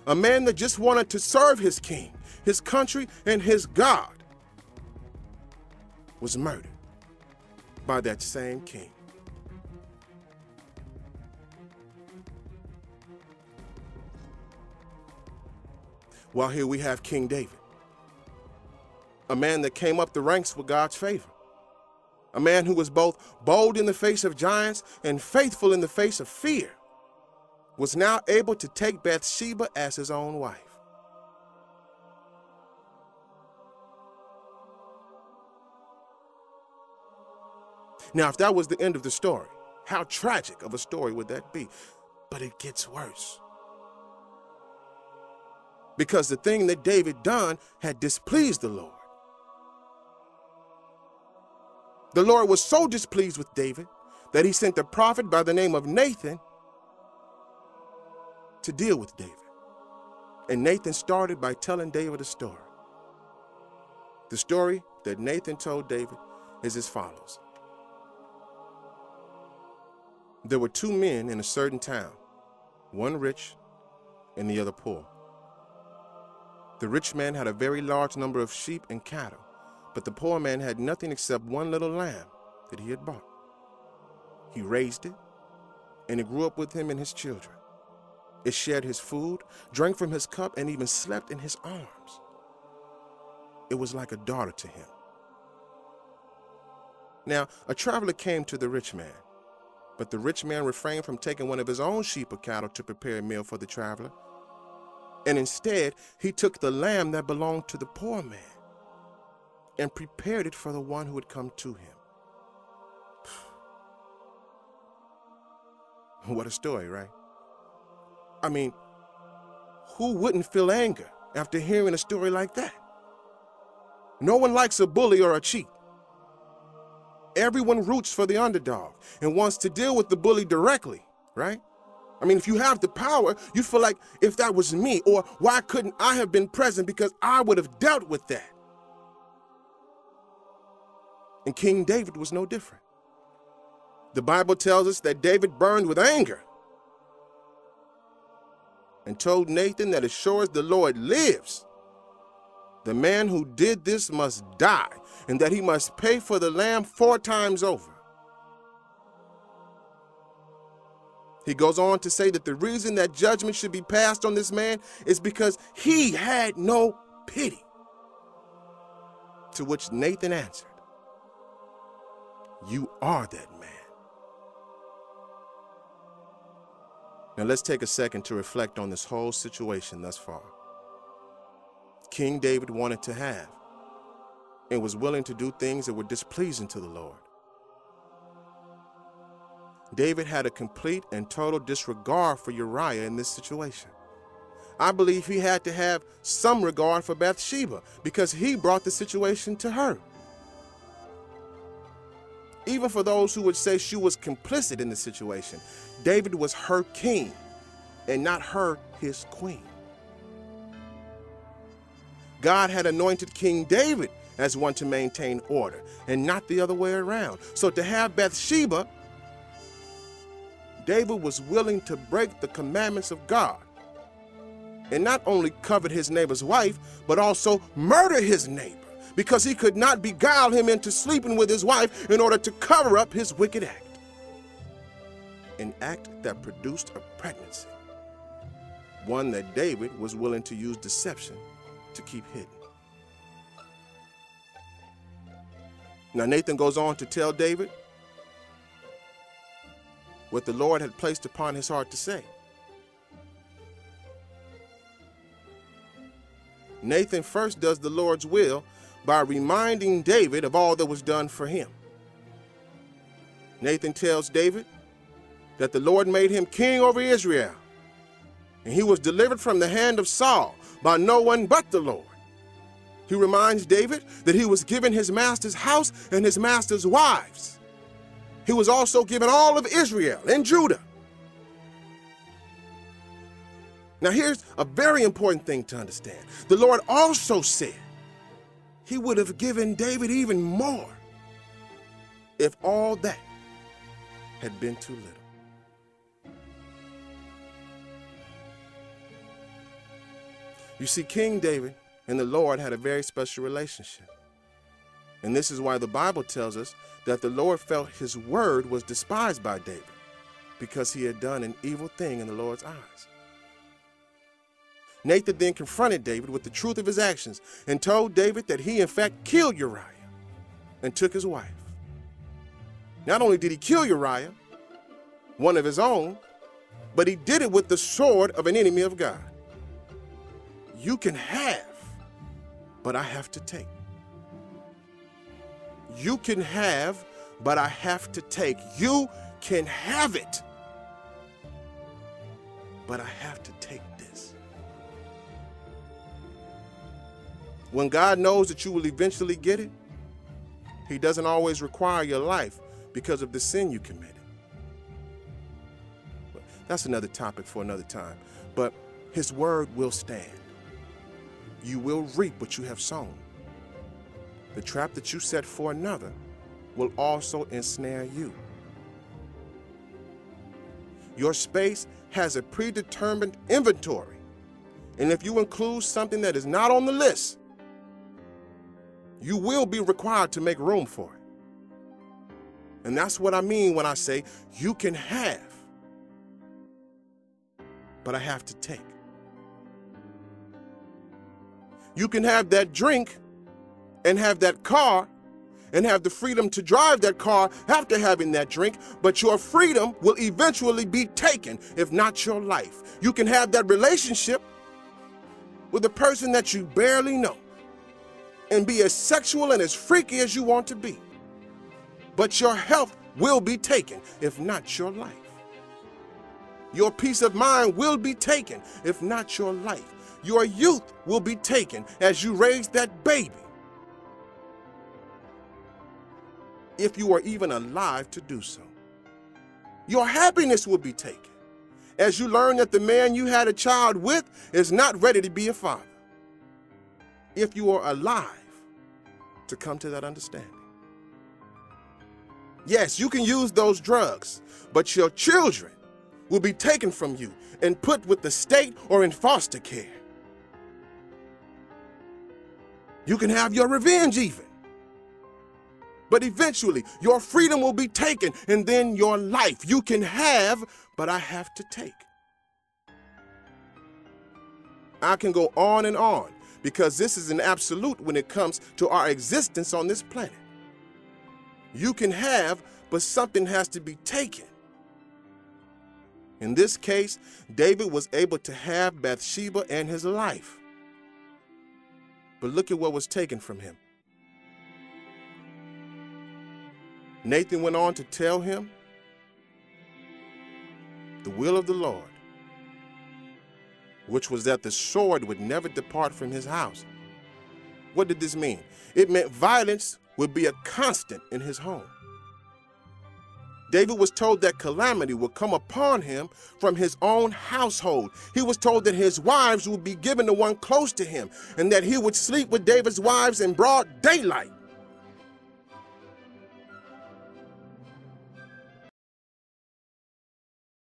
a man that just wanted to serve his king, his country, and his God, was murdered by that same king. Well, here we have King David, a man that came up the ranks with God's favor, a man who was both bold in the face of giants and faithful in the face of fear, was now able to take Bathsheba as his own wife. Now, if that was the end of the story, how tragic of a story would that be? But it gets worse. Because the thing that David done had displeased the Lord. The Lord was so displeased with David that he sent a prophet by the name of Nathan to deal with David. And Nathan started by telling David a story. The story that Nathan told David is as follows. There were two men in a certain town, one rich and the other poor. The rich man had a very large number of sheep and cattle, but the poor man had nothing except one little lamb that he had bought. He raised it, and it grew up with him and his children. It shared his food, drank from his cup, and even slept in his arms. It was like a daughter to him. Now, a traveler came to the rich man, but the rich man refrained from taking one of his own sheep or cattle to prepare a meal for the traveler. And instead, he took the lamb that belonged to the poor man and prepared it for the one who had come to him. What a story, right? I mean, who wouldn't feel anger after hearing a story like that? No one likes a bully or a cheat. Everyone roots for the underdog and wants to deal with the bully directly, right? I mean, if you have the power, you feel like if that was me, or why couldn't I have been present because I would have dealt with that? And King David was no different. The Bible tells us that David burned with anger and told Nathan that as sure as the Lord lives, the man who did this must die, and that he must pay for the lamb 4 times over. He goes on to say that the reason that judgment should be passed on this man is because he had no pity. To which Nathan answered, "You are that man." Now let's take a second to reflect on this whole situation thus far. King David wanted to have and was willing to do things that were displeasing to the Lord. David had a complete and total disregard for Uriah in this situation. I believe he had to have some regard for Bathsheba because he brought the situation to her. Even for those who would say she was complicit in the situation, David was her king and not her his queen. God had anointed King David as one to maintain order and not the other way around. So to have Bathsheba, David was willing to break the commandments of God and not only covet his neighbor's wife, but also murder his neighbor because he could not beguile him into sleeping with his wife in order to cover up his wicked act. An act that produced a pregnancy, one that David was willing to use deception to keep hidden. Now Nathan goes on to tell David what the Lord had placed upon his heart to say. Nathan first does the Lord's will by reminding David of all that was done for him. Nathan tells David that the Lord made him king over Israel, and he was delivered from the hand of Saul by no one but the Lord. He reminds David that he was given his master's house and his master's wives. He was also given all of Israel and Judah. Now here's a very important thing to understand. The Lord also said he would have given David even more if all that had been too little. You see, King David and the Lord had a very special relationship. And this is why the Bible tells us that the Lord felt his word was despised by David, because he had done an evil thing in the Lord's eyes. Nathan then confronted David with the truth of his actions and told David that he in fact killed Uriah and took his wife. Not only did he kill Uriah, one of his own, but he did it with the sword of an enemy of God. You can have, but I have to take. You can have, but I have to take. You can have it, but I have to take this. When God knows that you will eventually get it, he doesn't always require your life because of the sin you committed. But that's another topic for another time. But his word will stand. You will reap what you have sown. The trap that you set for another will also ensnare you. Your space has a predetermined inventory. And if you include something that is not on the list, you will be required to make room for it. And that's what I mean when I say you can have, but I have to take. You can have that drink and have that car and have the freedom to drive that car after having that drink, but your freedom will eventually be taken, if not your life. You can have that relationship with a person that you barely know and be as sexual and as freaky as you want to be, but your health will be taken, if not your life. Your peace of mind will be taken, if not your life. Your youth will be taken as you raise that baby, if you are even alive to do so. Your happiness will be taken as you learn that the man you had a child with is not ready to be a father, if you are alive to come to that understanding. Yes, you can use those drugs, but your children will be taken from you and put with the state or in foster care. You can have your revenge even, but eventually your freedom will be taken, and then your life. You can have, but I have to take. I can go on and on, because this is an absolute when it comes to our existence on this planet. You can have, but something has to be taken. In this case, David was able to have Bathsheba and his life. But look at what was taken from him. Nathan went on to tell him the will of the Lord, which was that the sword would never depart from his house. What did this mean? It meant violence would be a constant in his home. David was told that calamity would come upon him from his own household. He was told that his wives would be given to one close to him, and that he would sleep with David's wives in broad daylight.